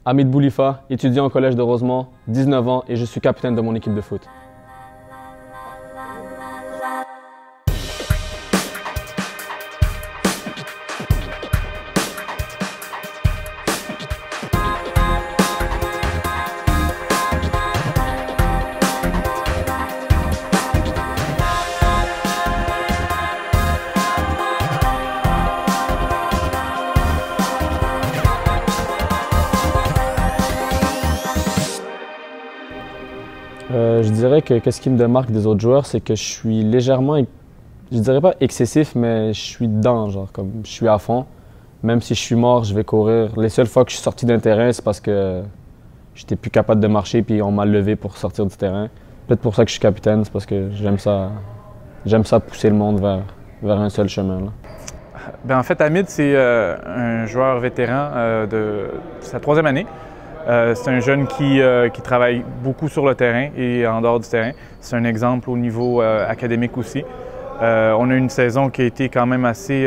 Hamid Boulifa, étudiant au collège de Rosemont, 19 ans et je suis capitaine de mon équipe de foot. Je dirais que qu'est-ce qui me démarque des autres joueurs, c'est que je suis légèrement, je dirais pas excessif, mais je suis dedans, genre comme je suis à fond. Même si je suis mort, je vais courir. Les seules fois que je suis sorti d'un terrain, c'est parce que j'étais plus capable de marcher puis on m'a levé pour sortir du terrain. Peut-être pour ça que je suis capitaine, c'est parce que j'aime ça pousser le monde vers un seul chemin. Là. Ben, en fait, Hamid, c'est un joueur vétéran de sa 3e année. C'est un jeune qui travaille beaucoup sur le terrain et en dehors du terrain. C'est un exemple au niveau académique aussi. On a une saison qui a été quand même assez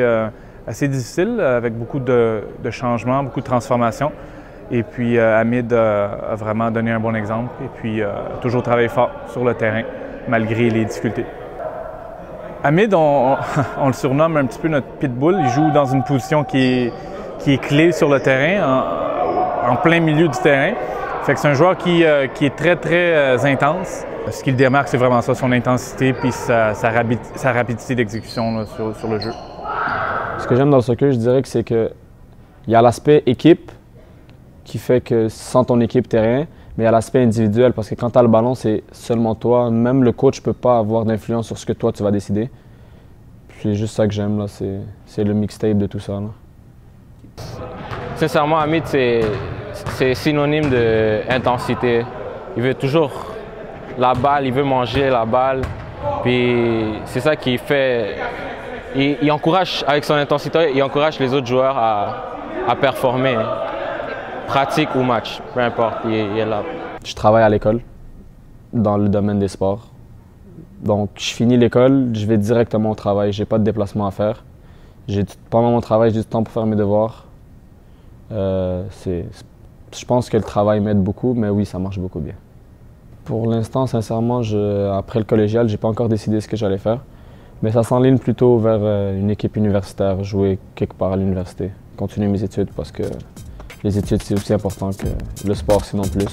difficile, avec beaucoup de changements, beaucoup de transformations. Et puis Hamid a vraiment donné un bon exemple et puis a toujours travaillé fort sur le terrain, malgré les difficultés. Hamid, on le surnomme un petit peu notre pitbull. Il joue dans une position qui est clé sur le terrain, en plein milieu du terrain. Fait que c'est un joueur qui est très intense. Ce qui le démarque, c'est vraiment ça, son intensité puis sa rapidité d'exécution sur le jeu. Ce que j'aime dans le soccer, je dirais que c'est qu'il y a l'aspect équipe qui fait que sans ton équipe, t'es rien, mais il y a l'aspect individuel parce que quand tu as le ballon, c'est seulement toi. Même le coach ne peut pas avoir d'influence sur ce que toi, tu vas décider. C'est juste ça que j'aime, là. C'est le mixtape de tout ça. Là. Sincèrement, Hamid, c'est synonyme d'intensité. Il veut toujours la balle, il veut manger la balle. Puis c'est ça qui fait. Il encourage, avec son intensité, il encourage les autres joueurs à performer. Pratique ou match, peu importe, il est là. Je travaille à l'école, dans le domaine des sports. Donc, je finis l'école, je vais directement au travail. J'ai pas de déplacement à faire. Pendant mon travail, j'ai du temps pour faire mes devoirs. Je pense que le travail m'aide beaucoup, mais oui, ça marche beaucoup bien. Pour l'instant, sincèrement, après le collégial, j'ai pas encore décidé ce que j'allais faire. Mais ça s'enligne plutôt vers une équipe universitaire, jouer quelque part à l'université. Continuer mes études parce que les études, c'est aussi important que le sport, sinon plus.